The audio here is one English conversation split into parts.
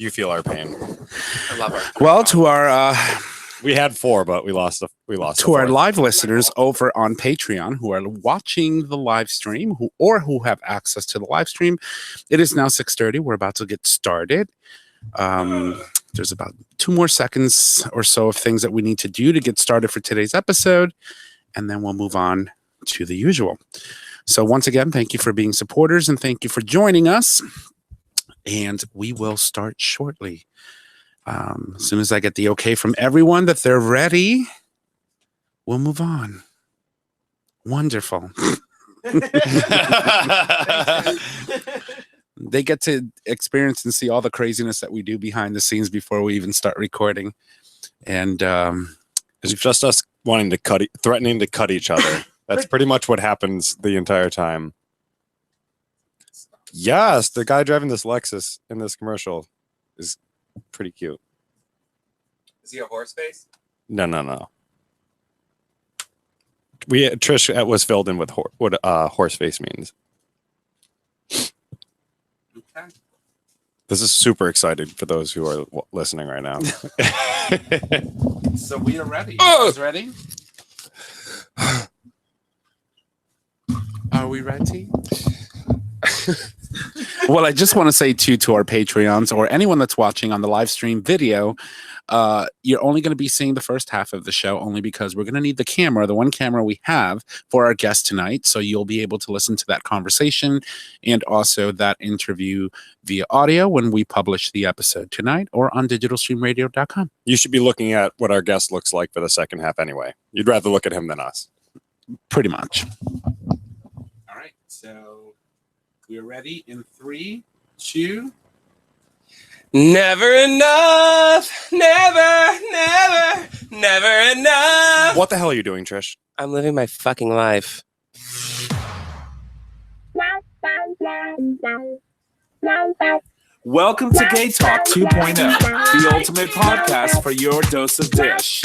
You feel our pain. I love her. Well, to our We had 4, but we lost. To our live listeners over on Patreon who are watching the live stream, who have access to the live stream, it is now 6:30. We're about to get started. There's about 2 more seconds or so of things that we need to do to get started for today's episode, and then we'll move on to the usual. So once again, thank you for being supporters and thank you for joining us. And we will start shortly. As soon as I get the okay from everyone that they're ready, we'll move on. Wonderful. They get to experience and see all the craziness that we do behind the scenes before we even start recording. And it's just us wanting to threatening to cut each other. That's pretty much what happens the entire time. Yes, the guy driving this Lexus in this commercial is pretty cute. Is he a horse face? No. Trish was filled in with what horse face means. okay. This is super excited for those who are listening right now. So we are ready. You guys ready? Are we ready? Well, I just want to say to our Patreons or anyone that's watching on the live stream video, you're only going to be seeing the first half of the show only because we're going to need the one camera we have for our guest tonight. So you'll be able to listen to that conversation and also that interview via audio when we publish the episode tonight or on digitalstreamradio.com. You should be looking at what our guest looks like for the second half anyway. You'd rather look at him than us. Pretty much. All right. So we're ready in 3, 2. Never enough. Never enough. What the hell are you doing, Trish? I'm living my fucking life. Welcome to GayTalk 2.0, the ultimate podcast for your dose of dish.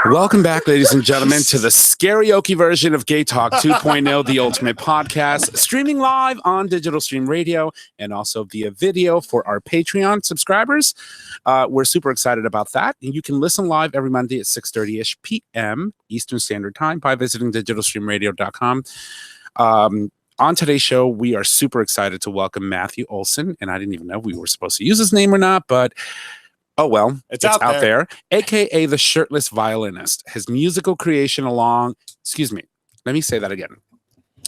Welcome back, ladies and gentlemen, to the karaoke version of GayTalk 2.0, the ultimate podcast, streaming live on Digital Stream Radio and also via video for our Patreon subscribers. We're super excited about that. And you can listen live every Monday at 6:30-ish p.m. Eastern Standard Time by visiting digitalstreamradio.com. On today's show, we are super excited to welcome Matthew Olson, and I didn't even know we were supposed to use his name or not, but oh well, it's out there, aka the shirtless violinist. His musical creation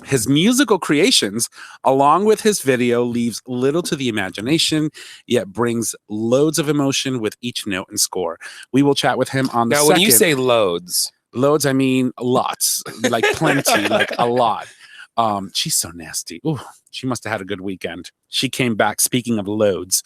His musical creations, along with his video, leaves little to the imagination, yet brings loads of emotion with each note and score. We will chat with him on the Now, second. when you say loads, I mean lots, like plenty, like a lot. She's so nasty. Ooh, she must have had a good weekend. She came back, speaking of loads.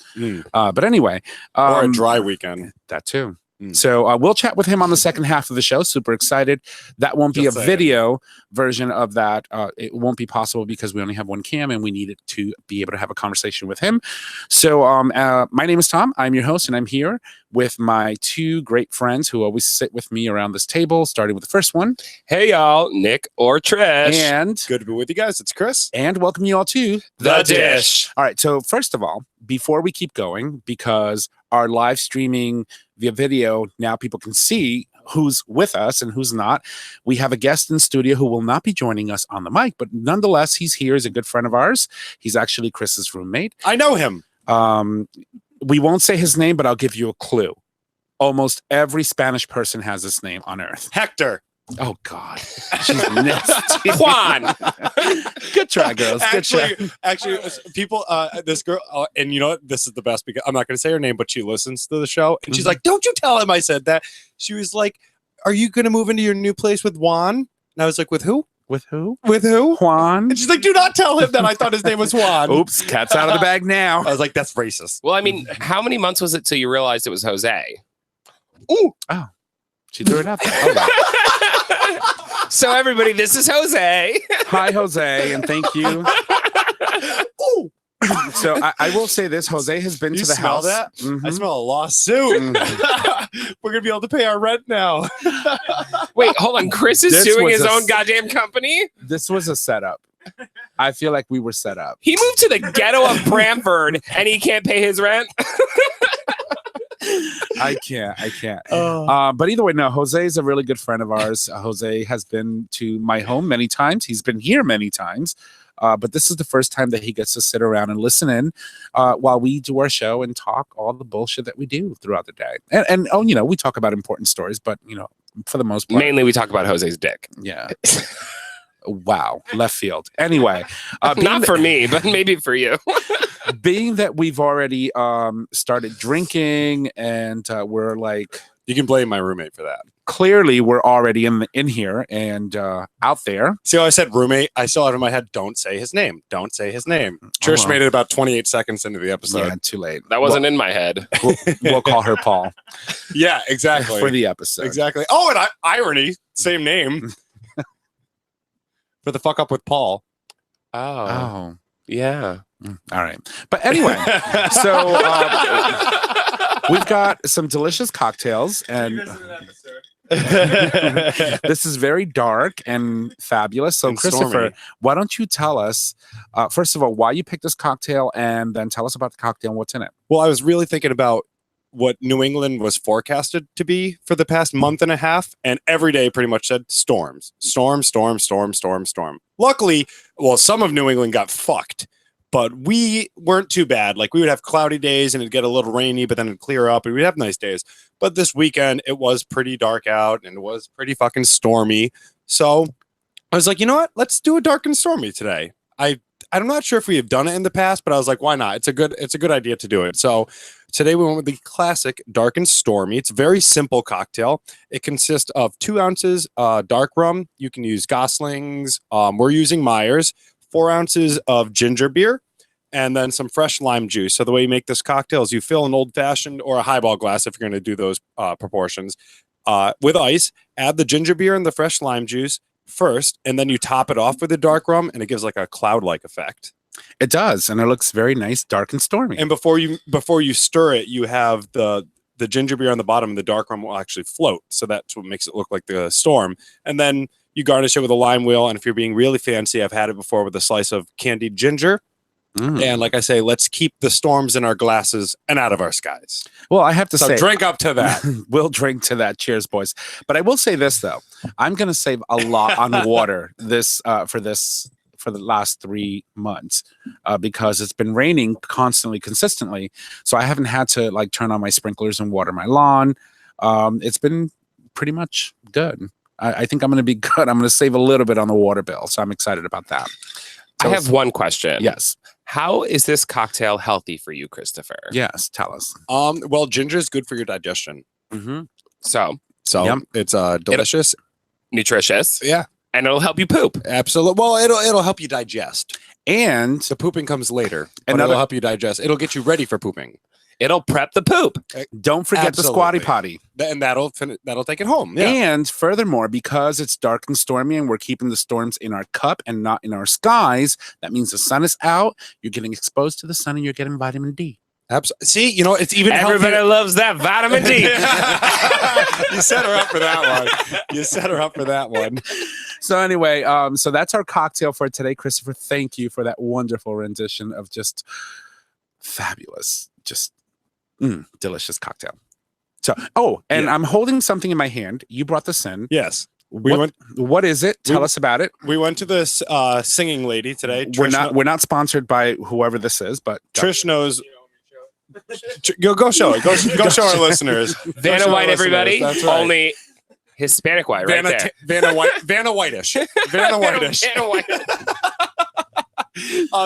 But anyway. Or a dry weekend. That too. So we'll chat with him on the second half of the show. Super excited. That won't be a video version of that. It won't be possible because we only have one cam and we need it to be able to have a conversation with him. So my name is Tom. I'm your host and I'm here with my 2 great friends who always sit with me around this table, starting with the first one. hey y'all, Nick or Trish. And Good to be with you guys. It's Chris. And welcome you all to The Dish. All right. So first of all, before we keep going, because our live streaming via video, now people can see who's with us and who's not. We have a guest in studio who will not be joining us on the mic, but nonetheless, he's here. He's a good friend of ours. He's actually Chris's roommate. I know him. We won't say his name, but I'll give you a clue. Almost every Spanish person has this name on earth. Hector. Oh, God. She's nasty. Juan. Good try, girls. Good try. Actually, people, this girl, and you know what? This is the best because I'm not going to say her name, but she listens to the show. And she's like, don't you tell him I said that. She was like, are you going to move into your new place with Juan? And I was like, with who? With who? With who? Juan. And she's like, do not tell him that I thought his name was Juan. Oops, cat's out of the bag now. I was like, that's racist. Well, I mean, how many months was it till you realized it was Jose? Ooh. Oh, she threw it out there. All right. So everybody, this is Jose. Hi, Jose, and thank you. Ooh. So I will say this: Jose has been You to the smell house. that? Mhm. I smell a lawsuit. We're gonna be able to pay our rent now. Wait, hold on. Chris is This suing was his a own s- goddamn company. This was a setup. I feel like we were set up. He moved to the ghetto of Brantford and he can't pay his rent. I can't. Oh. But either way, no. Jose is a really good friend of ours. Jose has been to my home many times. He's been here many times. But this is the first time that he gets to sit around and listen in while we do our show and talk all the bullshit that we do throughout the day. And we talk about important stories, but for the most part, Mainly, we talk about Jose's dick. yeah. Wow, left field. Anyway, Not for me, but maybe for you. being that we've already started drinking and we're like, You can blame my roommate for that. clearly we're already in here and out there. See how I said roommate? I still have in my head, don't say his name. Don't say his name. Trish well. made it about 28 seconds into the episode. Yeah, too late. That wasn't in my head. We'll call her Paul Yeah, exactly. for the episode. Exactly. Oh, and irony, same name. For the fuck up with Paul. Oh, yeah. All right. But anyway, so we've got some delicious cocktails and this is very dark and fabulous. So And Christopher, stormy. why don't you tell us, first of all, why you picked this cocktail and then tell us about the cocktail and what's in it. Well, I was really thinking about what New England was forecasted to be for the past month and a half, and every day pretty much said storms. Storm, storm, storm, storm, storm. Luckily, well, some of New England got fucked, but we weren't too bad. Like, we would have cloudy days and it'd get a little rainy, but then it'd clear up and we'd have nice days. But this weekend, it was pretty dark out and it was pretty fucking stormy. So I was like, you know what? Let's do a dark and stormy today. I'm not sure if we have done it in the past, but I was like, why not? It's a good idea to do it. So today we went with the classic dark and stormy. It's a very simple cocktail. It consists of 2 ounces dark rum. You can use Gosling's. We're using Myers. 4 ounces of ginger beer, and then some fresh lime juice. So the way you make this cocktail is you fill an old fashioned or a highball glass, if you're going to do those proportions, with ice. Add the ginger beer and the fresh lime juice first, and then you top it off with the dark rum, and it gives like a cloud-like effect. It does, and it looks very nice, dark and stormy. And before you stir it, you have the ginger beer on the bottom, and the dark rum will actually float. So that's what makes it look like the storm. And then you garnish it with a lime wheel, and if you're being really fancy, I've had it before with a slice of candied ginger. And like I say, let's keep the storms in our glasses and out of our skies. Well, I have to So say, drink up to that. we'll drink to that. Cheers, boys. But I will say this though, I'm going to save a lot on water for the last 3 months because it's been raining constantly, consistently. So I haven't had to like turn on my sprinklers and water my lawn. It's been pretty much good. I think I'm going to be good. I'm going to save a little bit on the water bill. So I'm excited about that. I have one question. Yes. How is this cocktail healthy for you, Christopher? Yes. Tell us. Well, ginger is good for your digestion. Mm-hmm. So, So Yep. it's delicious. nutritious, Yeah, and it'll help you poop. absolutely. Well, it'll help you digest. And The pooping comes later, but Another- it'll help you digest. It'll get you ready for pooping. It'll prep the poop. don't forget the squatty Absolutely. potty. And that'll take it home. Yeah. And furthermore, because it's dark and stormy and we're keeping the storms in our cup and not in our skies, that means the sun is out, you're getting exposed to the sun and you're getting vitamin D. See, it's even Everybody healthier. loves that vitamin D. You set her up for that one. So anyway, so that's our cocktail for today. Christopher, thank you for that wonderful rendition of just fabulous, just delicious cocktail. So, and Yeah. I'm holding something in my hand. You brought this in. Yes. What is it? Tell us about it. We went to this singing lady today. We're not sponsored by whoever this is, but Trish knows. Go show it. Go show our listeners. Go Vanna show our White, everybody. listeners. That's right. Only Hispanic white, right there. Vanna Whitish. Vanna Whitish. Vanna White.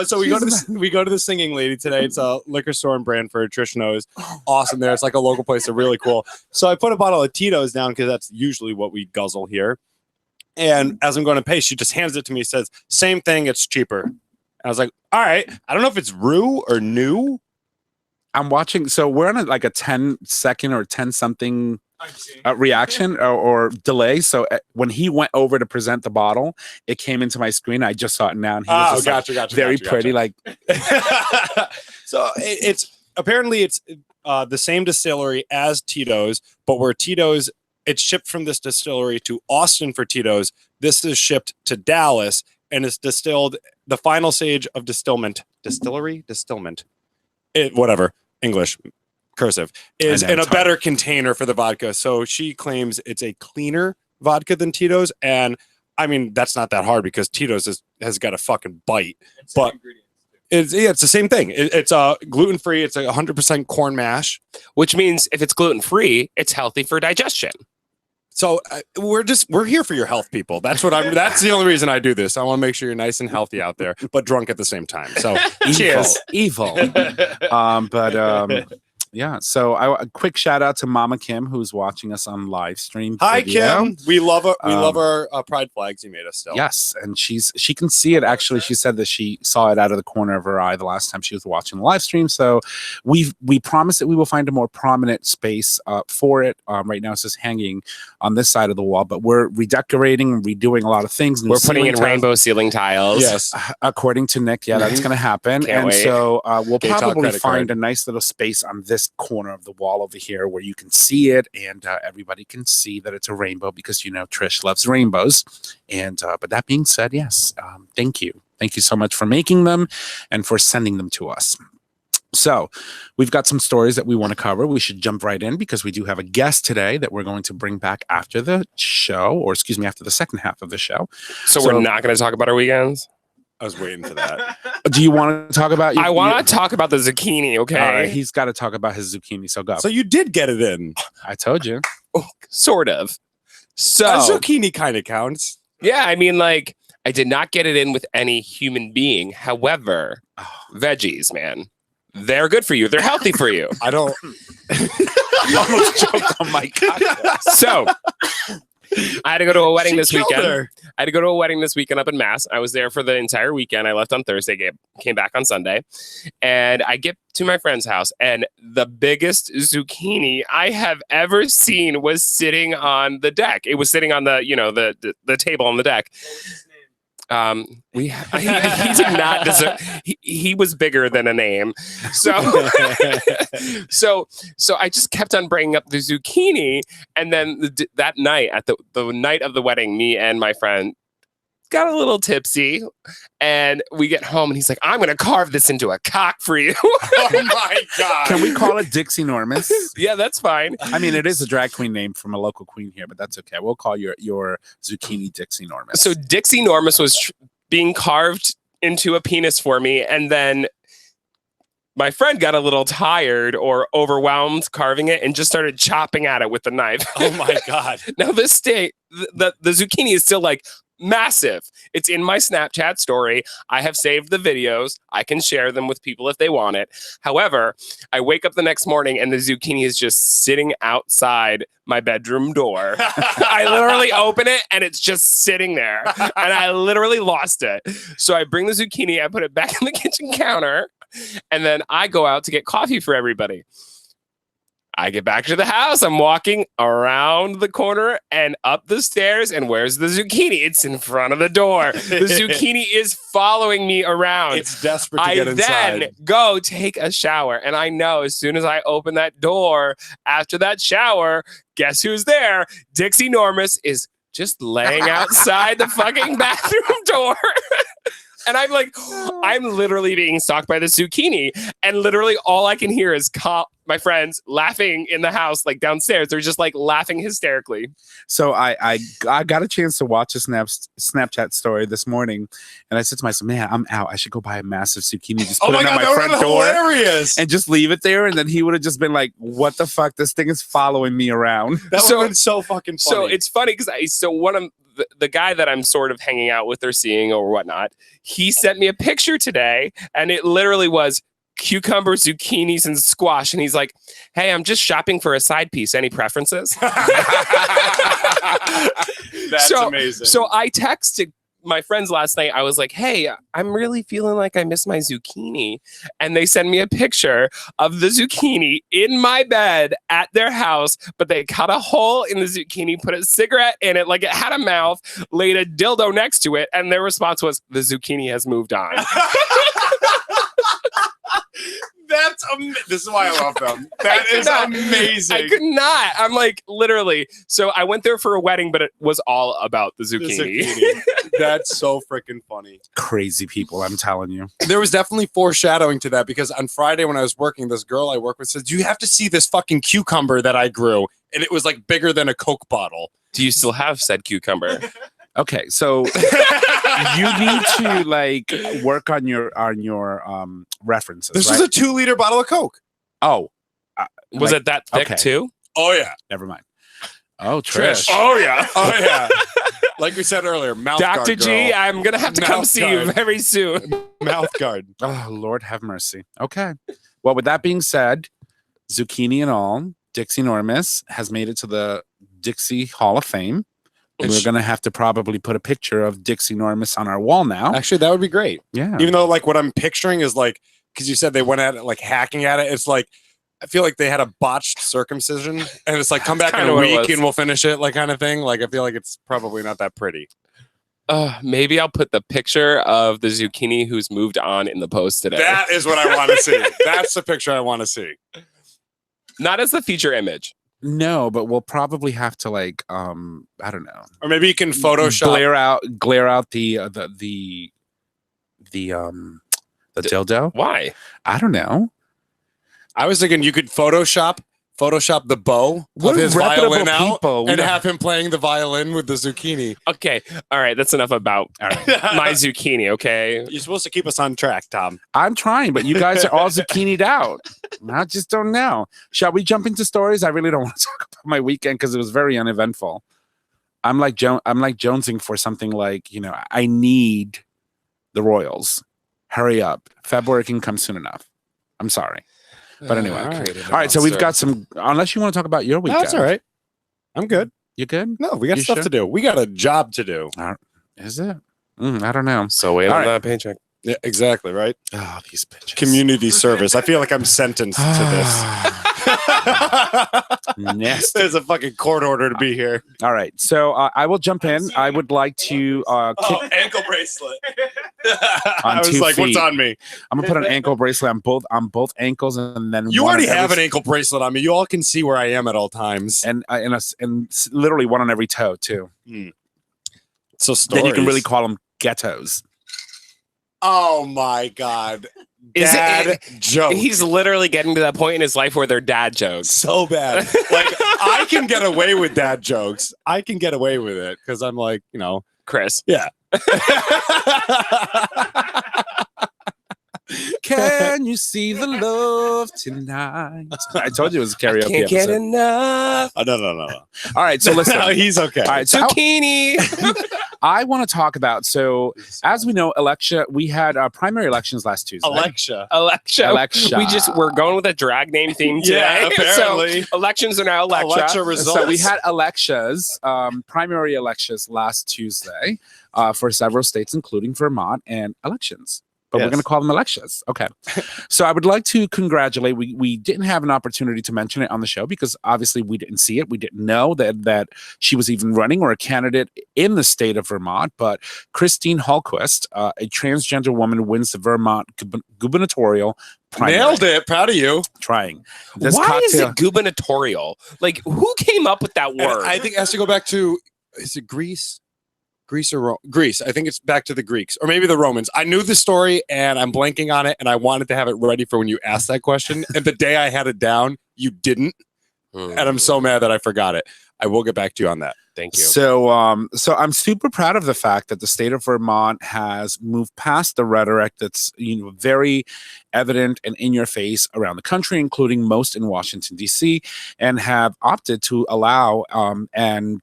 So we go to the singing lady today. It's a liquor store in Brantford. Trish knows. Awesome there. It's like a local place. They're really cool. So I put a bottle of Tito's down because that's usually what we guzzle here. And as I'm going to pay, she just hands it to me. Says, "Same thing. It's cheaper." I was like, "All right." I don't know if it's Rue or New. I'm watching. So we're on like a 10-second or 10 something reaction or delay. So when he went over to present the bottle, it came into my screen. I just saw it now, and he was just very pretty. Like, so it's apparently it's the same distillery as Tito's, but where Tito's, it's shipped from this distillery to Austin for Tito's. This is shipped to Dallas and it's distilled. The final stage of distillment, whatever, English, cursive, is in a better container for the vodka. So she claims it's a cleaner vodka than Tito's. And I mean, that's not that hard because Tito's has got a fucking bite. But it's the same thing. It's gluten-free. It's 100% corn mash. Which means if it's gluten-free, it's healthy for digestion. So we're here for your health, people. That's the only reason I do this. I want to make sure you're nice and healthy out there, but drunk at the same time. So cheers. Evil. Yeah. So a quick shout out to Mama Kim, who's watching us on live stream. Hi, video. Kim. We love our pride flags you made us still. Yes, and she can see it. Actually, she said that she saw it out of the corner of her eye the last time she was watching the live stream. So we promise that we will find a more prominent space for it. Right now, it's just hanging on this side of the wall, but we're redecorating and redoing a lot of things. We're putting in rainbow ceiling tiles. Yes, according to Nick. Yeah, that's going to happen. Can't wait. So we'll GayTalk probably find card. a nice little space on this corner of the wall over here where you can see it and everybody can see that it's a rainbow because Trish loves rainbows. And but that being said, yes, thank you so much for making them and for sending them to us. So we've got some stories that we want to cover. We should jump right in because we do have a guest today that we're going to bring back after the show, or excuse me, after the second half of the show. So we're not going to talk about our weekends? I was waiting for that. Do you want to talk about? I want to talk about the zucchini. Okay, all right, he's got to talk about his zucchini. So go. So you did get it in. I told you. Sort of. So a zucchini kind of counts. Yeah, I mean, like I did not get it in with any human being. However, veggies, man, they're good for you. They're healthy for you. I don't. I almost choked on my cocktail. So I had to go to a wedding this weekend. Her. I had to go to a wedding this weekend up in Mass. I was there for the entire weekend. I left on Thursday, came back on Sunday, and I get to my friend's house, and the biggest zucchini I have ever seen was sitting on the deck. It was sitting on the table on the deck. He did not deserve. He was bigger than a name, so I just kept on bringing up the zucchini, and then that night at the night of the wedding, me and my friend got a little tipsy, and we get home, and he's like, "I'm going to carve this into a cock for you." Oh my god! Can we call it Dixie Normus? Yeah, that's fine. I mean, it is a drag queen name from a local queen here, but that's okay. We'll call your zucchini Dixie Normus. So Dixie Normus was being carved into a penis for me, and then my friend got a little tired or overwhelmed carving it and just started chopping at it with the knife. Oh my god! Now this day, the zucchini is still like massive. It's in my Snapchat story. I have saved the videos. I can share them with people if they want it. However, I wake up the next morning and the zucchini is just sitting outside my bedroom door. I literally open it and it's just sitting there, and I literally lost it. So I bring the zucchini, I put it back on the kitchen counter, and then I go out to get coffee for everybody. I get back to the house. I'm walking around the corner and up the stairs. And where's the zucchini? It's in front of the door. The zucchini is following me around. It's desperate to get inside. I then go take a shower. And I know as soon as I open that door after that shower, guess who's there? Dixie Normus is just laying outside the fucking bathroom door. And I'm like, I'm literally being stalked by the zucchini. And literally all I can hear is my friends laughing in the house, like downstairs. They're just like laughing hysterically. So I got a chance to watch a Snapchat story this morning. And I said to myself, man, I'm out. I should go buy a massive zucchini. Just put it on my front door. Hilarious. And just leave it there. And then he would have just been like, what the fuck? This thing is following me around. That would have been so fucking funny. So it's funny because one of the guy that I'm sort of hanging out with or seeing or whatnot, he sent me a picture today, and it literally was cucumber, zucchinis, and squash. And he's like, "Hey, I'm just shopping for a side piece. Any preferences?" That's amazing. So I texted my friends last night, I was like, hey, I'm really feeling like I miss my zucchini. And they send me a picture of the zucchini in my bed at their house, but they cut a hole in the zucchini, put a cigarette in it like it had a mouth, laid a dildo next to it, and their response was, the zucchini has moved on. This is why I love them. That is amazing. I could not. I'm like, literally. So I went there for a wedding, but it was all about the zucchini. That's so freaking funny. Crazy people, I'm telling you. There was definitely foreshadowing to that because on Friday when I was working, this girl I work with said, you have to see this fucking cucumber that I grew. And it was like bigger than a Coke bottle. Do you still have said cucumber? Okay, so you need to like work on your references. This right? was a 2-liter bottle of Coke. Oh, Was it that thick too? Oh, yeah. Never mind. Oh, Trish. Oh, yeah. Oh, yeah. Like we said earlier, mouth guard, Dr. G, girl. I'm going to have to come see you very soon. Mouth guard. Oh, Lord have mercy. Okay. Well, with that being said, zucchini and all, Dixie Normus has made it to the Dixie Hall of Fame. We're going to have to probably put a picture of Dixie Normus on our wall now. Actually, that would be great. Yeah. Even though, like, what I'm picturing is like, because you said they went at it, like, hacking at it. It's like, I feel like they had a botched circumcision, and it's like, come back in a week and we'll finish it, like, kind of thing. Like, I feel like it's probably not that pretty. Maybe I'll put the picture of the zucchini who's moved on in the post today. That is what I want to see. That's the picture I want to see. Not as the feature image. No, but we'll probably have to like I don't know. Or maybe you can Photoshop glare out the dildo. Why? I don't know. I was thinking you could Photoshop the bow of his violin out and have him playing the violin with the zucchini. Okay. All right. That's enough about my zucchini. Okay. You're supposed to keep us on track, Tom. I'm trying, but you guys are all zucchini'd out. I just don't know. Shall we jump into stories? I really don't want to talk about my weekend because it was very uneventful. I'm like jonesing for something like, I need the Royals. Hurry up. February can come soon enough. I'm sorry. But anyway. All right. So we've got some, unless you want to talk about your weekend. No, that's all right. I'm good. You good? No, we got stuff to do. We got a job to do. Is it? I don't know. So wait on that paycheck. Yeah, exactly. Right. Oh, these bitches. Community service. I feel like I'm sentenced to this. Nasty. There's a fucking court order to be here. All right. So I will jump in. I would like to ankle bracelet. I was like, what's on me? I'm gonna put an ankle bracelet on both ankles, and then you already have an ankle bracelet on me. You all can see where I am at all times, and literally one on every toe too. So stories. Then you can really call them ghettos. Oh my God. Dad joke. He's literally getting to that point in his life where they're dad jokes. So bad. Like, I can get away with dad jokes. I can get away with it because I'm like, Chris. Yeah. Can you see the love tonight? I told you it was a karaoke Can't get episode. enough. No. All right, so listen. No, he's okay. All right, so zucchini. I want to talk about, so as we know, we had primary elections last Tuesday. Alexa. We're going with a drag name theme today. Yeah, apparently. So elections are now Alexa results. So we had elections, primary elections last Tuesday for several states, including Vermont, and elections. But we're going to call them elections. Okay. So I would like to congratulate. We didn't have an opportunity to mention it on the show because obviously we didn't see it. We didn't know that she was even running or a candidate in the state of Vermont. But Christine Hallquist, a transgender woman, wins the Vermont gubernatorial primary. Nailed it. Proud of you. Trying. Why is it gubernatorial? Like, who came up with that word? I think it has to go back to, is it Greece? Greece or Greece. I think it's back to the Greeks or maybe the Romans. I knew the story and I'm blanking on it and I wanted to have it ready for when you asked that question. And the day I had it down, you didn't. And I'm so mad that I forgot it. I will get back to you on that. Thank you. So I'm super proud of the fact that the state of Vermont has moved past the rhetoric that's very evident and in your face around the country, including most in Washington, D.C., and have opted to allow and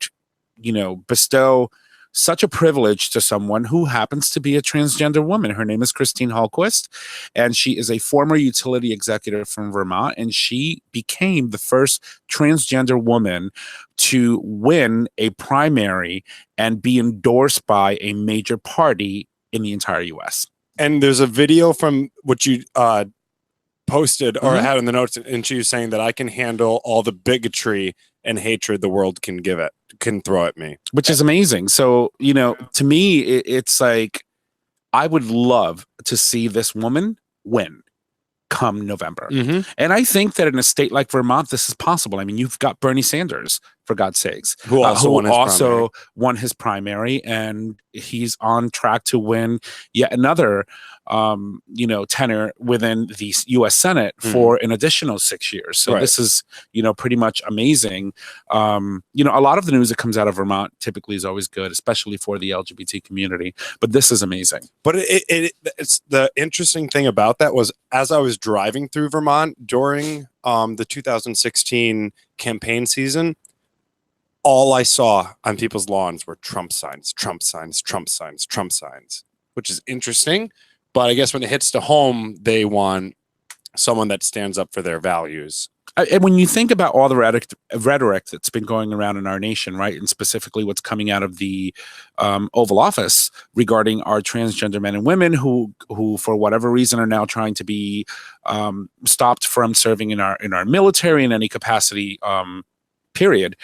bestow such a privilege to someone who happens to be a transgender woman. Her name is Christine Hallquist, and she is a former utility executive from Vermont, and she became the first transgender woman to win a primary and be endorsed by a major party in the entire U.S. And there's a video from what you posted or Mhm. had in the notes, and she was saying that I can handle all the bigotry and hatred the world can throw at me, which is amazing. So, to me, it's like, I would love to see this woman win come November. And I think that in a state like Vermont, this is possible. I mean, you've got Bernie Sanders, for God's sakes, who also won his primary, and he's on track to win yet another tenure within the U.S. Senate for an additional 6 years. So this is, pretty much amazing. A lot of the news that comes out of Vermont typically is always good, especially for the LGBT community. But this is amazing. But it's the interesting thing about that was, as I was driving through Vermont during the 2016 campaign season, all I saw on people's lawns were Trump signs, Trump signs, Trump signs, Trump signs, which is interesting. But I guess when it hits to home, they want someone that stands up for their values. And when you think about all the rhetoric that's been going around in our nation, right, and specifically what's coming out of the Oval Office regarding our transgender men and women who for whatever reason are now trying to be stopped from serving in our military in any capacity, period.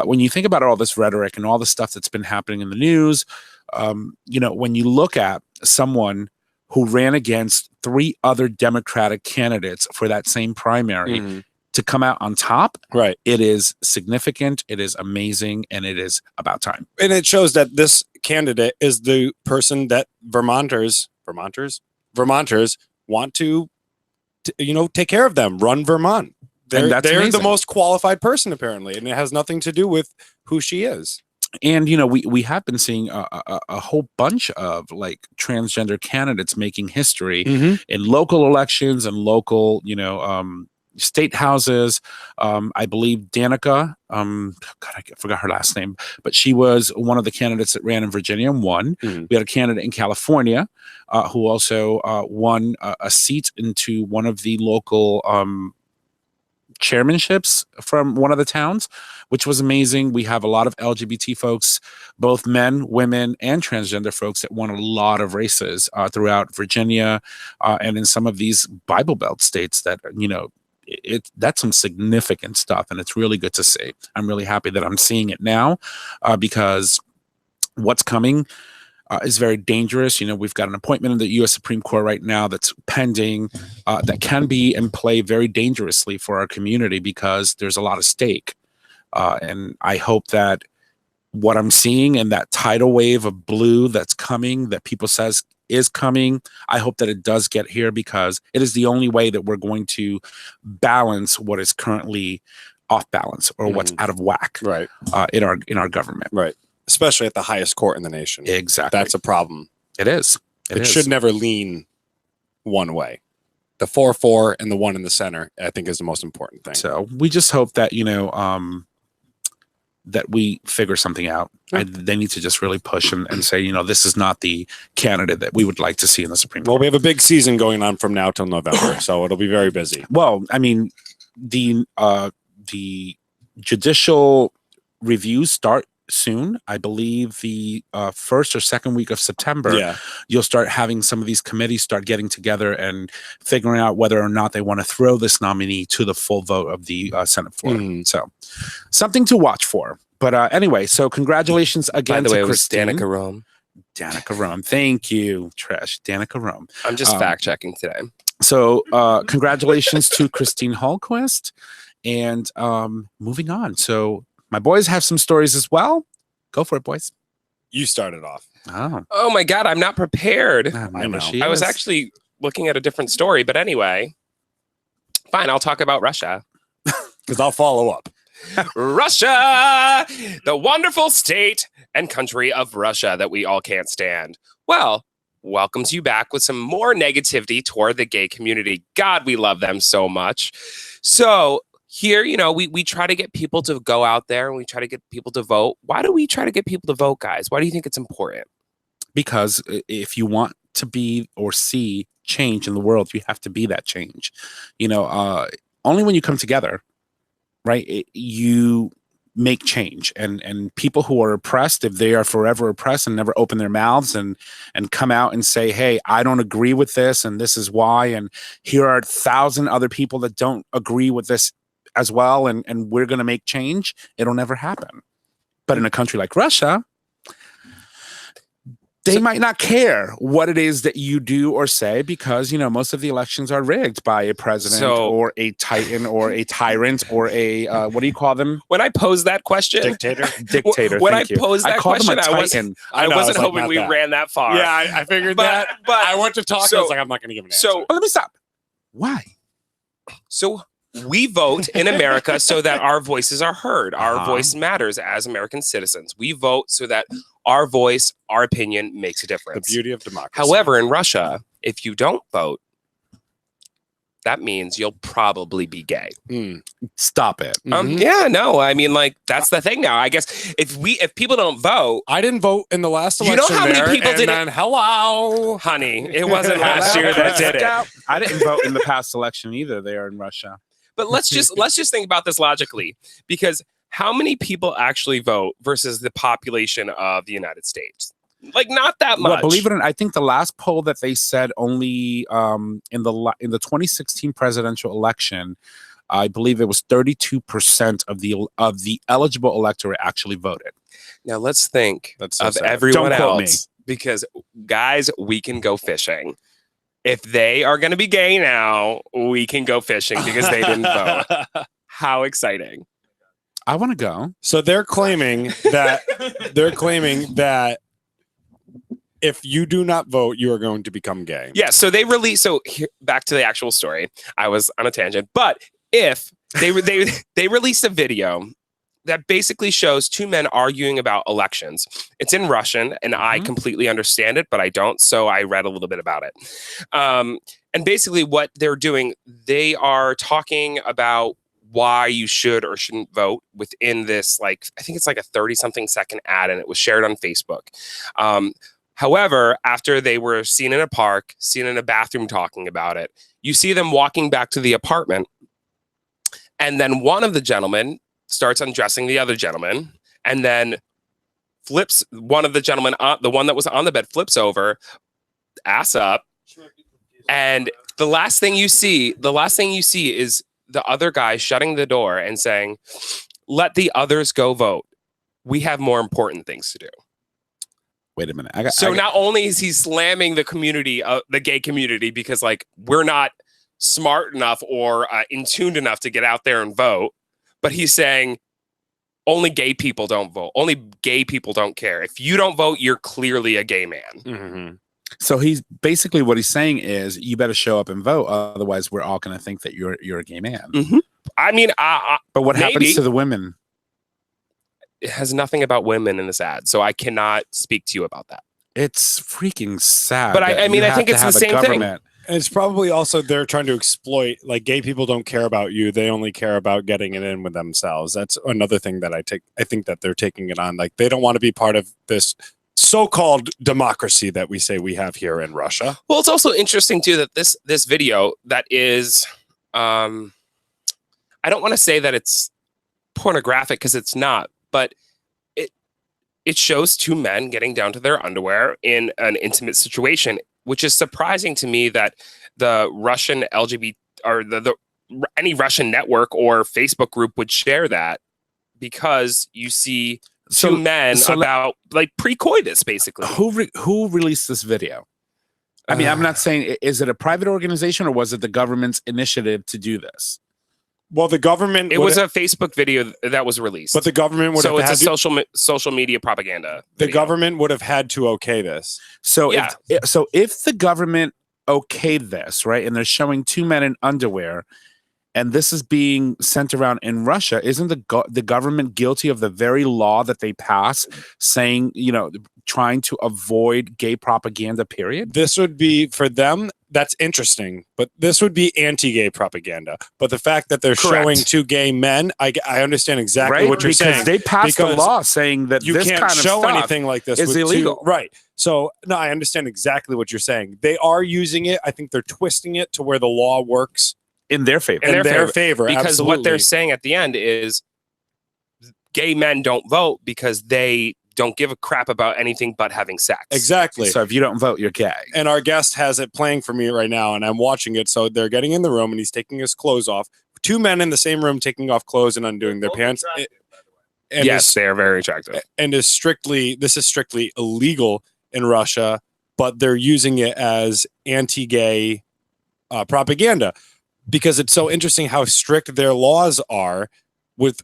When you think about all this rhetoric and all the stuff that's been happening in the news, when you look at someone who ran against 3 other Democratic candidates for that same primary to come out on top, right? It is significant, it is amazing, and it is about time. And it shows that this candidate is the person that Vermonters want to take care of them, run Vermont. They're the most qualified person, apparently, and it has nothing to do with who she is. And we have been seeing a whole bunch of like transgender candidates making history in local elections and local state houses. I believe Danica, God, I forgot her last name, but she was one of the candidates that ran in Virginia and won. We had a candidate in California who also won a seat into one of the local chairmanships from one of the towns, which was amazing. We have a lot of LGBT folks, both men, women, and transgender folks that won a lot of races throughout Virginia and in some of these Bible Belt states that, that's some significant stuff, and it's really good to see. I'm really happy that I'm seeing it now because what's coming is very dangerous. We've got an appointment in the U.S. Supreme Court right now that's pending that can be and play very dangerously for our community because there's a lot at stake. And I hope that what I'm seeing and that tidal wave of blue that's coming, that people says is coming, I hope that it does get here because it is the only way that we're going to balance what is currently off balance or what's out of whack in our government. Right. Especially at the highest court in the nation. Exactly. That's a problem. It is. It should never lean one way. The 4-4 and the 1 in the center, I think, is the most important thing. So we just hope that, that we figure something out. They need to just really push and say, this is not the candidate that we would like to see in the Supreme Court. Well, we have a big season going on from now till November, so it'll be very busy. Well, I mean, the judicial reviews start soon. I believe the first or second week of September, you'll start having some of these committees start getting together and figuring out whether or not they want to throw this nominee to the full vote of the Senate floor. So something to watch for. But anyway, so congratulations again to Christine. Danica Rome. Danica Rome. Thank you, Trish. Danica Rome. I'm just fact checking today. So congratulations to Christine Hallquist. And moving on. So my boys have some stories as well. Go for it, boys. You started off. Oh my God, I'm not prepared. I know. I was actually looking at a different story, but anyway, fine. I'll talk about Russia. Because I'll follow up. Russia, the wonderful state and country of Russia that we all can't stand. Well, welcomes you back with some more negativity toward the gay community. God, we love them so much. So here, we try to get people to go out there and we try to get people to vote. Why do we try to get people to vote, guys? Why do you think it's important? Because if you want to be or see change in the world, you have to be that change. Only when you come together, right, you make change. And people who are oppressed, if they are forever oppressed and never open their mouths and come out and say, hey, I don't agree with this and this is why, and here are 1,000 other people that don't agree with this as well, and we're going to make change, it'll never happen. But in a country like Russia, they might not care what it is that you do or say, because most of the elections are rigged by a president or a titan or a tyrant or a what do you call them? When I posed that question, dictator. When I posed that question, I wasn't hoping we ran that far. Yeah, I figured that. But I went to talk. I was like, I'm not going to give an answer. So let me stop. Why? So we vote in America so that our voices are heard. Our voice matters as American citizens. We vote so that our voice, our opinion makes a difference. The beauty of democracy. However, in Russia, if you don't vote, that means you'll probably be gay. Stop it. Yeah, no. I mean, that's the thing now. I guess if people don't vote, I didn't vote in the last election. You know how many people did it? Hello, honey. It wasn't last year that did it. I didn't vote in the past election either. They are in Russia. But let's just think about this logically, because how many people actually vote versus the population of the United States? Not that much. Well, believe it or not, I think the last poll that they said only in the 2016 presidential election, I believe it was 32% of the eligible electorate actually voted. Now let's think of sad. everyone Don't quote else, because guys, we can go fishing. If they are going to be gay now, we can go fishing because they didn't vote. How exciting. I want to go. So they're claiming that if you do not vote, you are going to become gay. Yeah, so they release. So here, back to the actual story. I was on a tangent, but if they released a video that basically shows two men arguing about elections. It's in Russian, and I completely understand it, but I don't. So I read a little bit about it. And basically, what they're doing, they are talking about why you should or shouldn't vote within this, I think it's a 30-something second ad, and it was shared on Facebook. However, after they were seen in a park, seen in a bathroom talking about it, you see them walking back to the apartment. And then one of the gentlemen starts undressing the other gentleman, and then flips one of the gentlemen, the one that was on the bed, flips over, ass up. And the last thing you see is the other guy shutting the door and saying, "Let the others go vote. We have more important things to do." Wait a minute. Not only is he slamming the community, the gay community, because we're not smart enough or in tuned enough to get out there and vote, but he's saying only gay people don't vote. Only gay people don't care. If you don't vote, you're clearly a gay man. Mm-hmm. So he's basically, what he's saying is, you better show up and vote, otherwise we're all going to think that you're a gay man. I mean, but what happens to the women? It has nothing about women in this ad, so I cannot speak to you about that. It's freaking sad. But I mean, I think it's the same thing. And it's probably also they're trying to exploit, gay people don't care about you. They only care about getting it in with themselves. That's another thing that I think that they're taking it on. They don't want to be part of this so-called democracy that we say we have here in Russia. Well, it's also interesting too that this video that is, I don't want to say that it's pornographic, because it's not, but it shows two men getting down to their underwear in an intimate situation, which is surprising to me that the Russian LGBT or any Russian network or Facebook group would share that, because you see two men about pre-coitus, basically. Who released this video? I mean, I'm not saying, is it a private organization or was it the government's initiative to do this? Well, the government. It was a Facebook video that was released, but the government would. So it's a social media propaganda. The government would have had to okay this. So yeah. If the government okayed this, right, and they're showing two men in underwear, and this is being sent around in Russia, isn't the government guilty of the very law that they pass saying, trying to avoid gay propaganda, period? This would be, for them, that's interesting, but this would be anti-gay propaganda. But the fact that they're showing two gay men, I understand exactly what you're saying. Because they passed a law saying that you this can't kind of show stuff anything like this is with illegal. Right. So, no, I understand exactly what you're saying. They are using it. I think they're twisting it to where the law works in their favor. In their favor, because absolutely. what they're saying at the end is gay men don't vote because they don't give a crap about anything but having sex. Exactly. So if you don't vote, you're gay. And our guest has it playing for me right now, and I'm watching it. So they're getting in the room, and he's taking his clothes off. Two men in the same room taking off clothes and undoing their pants. And yes, they are very attractive. And this is strictly illegal in Russia, but they're using it as anti-gay propaganda because it's so interesting how strict their laws are.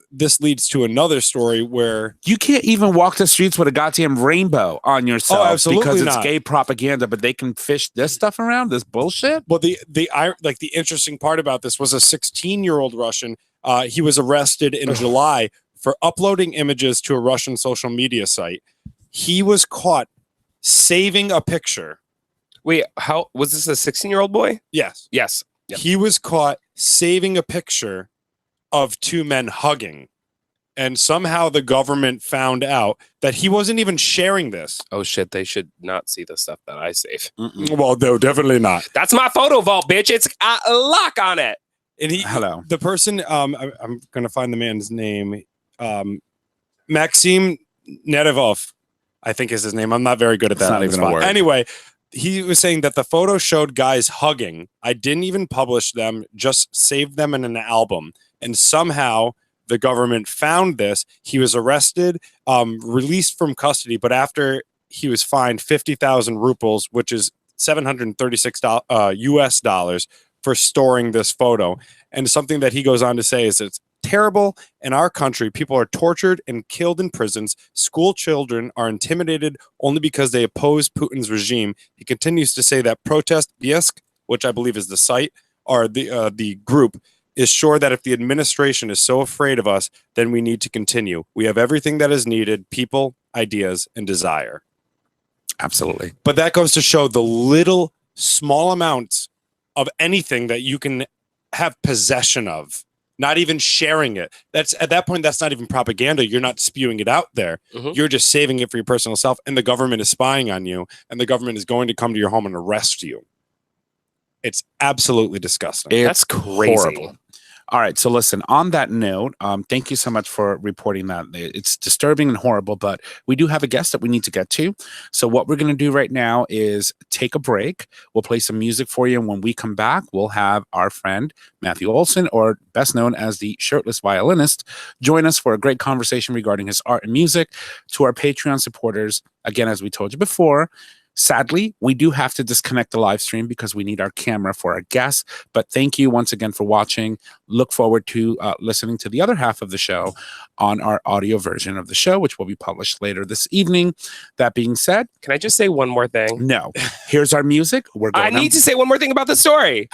This leads to another story where you can't even walk the streets with a goddamn rainbow on yourself because it's gay propaganda, but they can fish this stuff around, this bullshit. Well, the interesting part about this was a 16-year-old Russian. He was arrested in July for uploading images to a Russian social media site. He was caught saving a picture. Wait, how was this a 16-year-old boy? Yes. Yes. Yep. He was caught saving a picture of two men hugging, and somehow the government found out that he wasn't even sharing this. Oh shit, they should not see the stuff that I save. Well, no, definitely not. That's my photo vault, bitch. It's a lock on it. And the person, I'm gonna find the man's name, Maxim Nedevov, I think is his name. I'm not very good at that. Not even a word. Anyway, he was saying that the photo showed guys hugging. I didn't even publish them, just saved them in an album. And somehow the government found this. He was arrested, released from custody, but after he was fined 50,000 rubles, which is $736 US dollars, for storing this photo. And something that he goes on to say is it's terrible. In our country, people are tortured and killed in prisons. School children are intimidated only because they oppose Putin's regime. He continues to say that Protest Biesk, which I believe is the site, or the group, is sure that if the administration is so afraid of us, then we need to continue. We have everything that is needed: people, ideas, and desire. Absolutely. But that goes to show the little, small amounts of anything that you can have possession of, not even sharing it. That's at that point, that's not even propaganda. You're not spewing it out there. You're just saving it for your personal self, and the government is spying on you, and the government is going to come to your home and arrest you. It's absolutely disgusting. That's crazy. Horrible. All right. So listen, on that note, thank you so much for reporting that. It's disturbing and horrible, but we do have a guest that we need to get to. So what we're going to do right now is take a break. We'll play some music for you. And when we come back, we'll have our friend Matthew Olson, or best known as the Shirtless Violinist, join us for a great conversation regarding his art and music. To our Patreon supporters, again, as we told you before, sadly, we do have to disconnect the live stream because we need our camera for our guests. But thank you once again for watching. Look forward to listening to the other half of the show on our audio version of the show, which will be published later this evening. That being said, can I just say one more thing? No. Here's our music. We're going. I need to say one more thing about the story.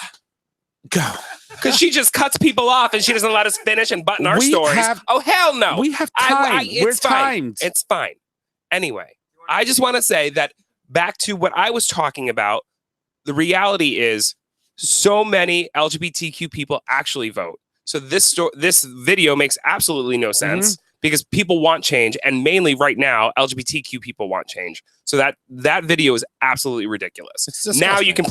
Go. Because she just cuts people off and she doesn't let us finish and button our stories. Oh, hell no. We have time. We're timed. It's fine. Anyway, I just want to say that back to what I was talking about, the reality is so many LGBTQ people actually vote. So this video makes absolutely no sense because people want change, and mainly right now, LGBTQ people want change. So that video is absolutely ridiculous. Now you can play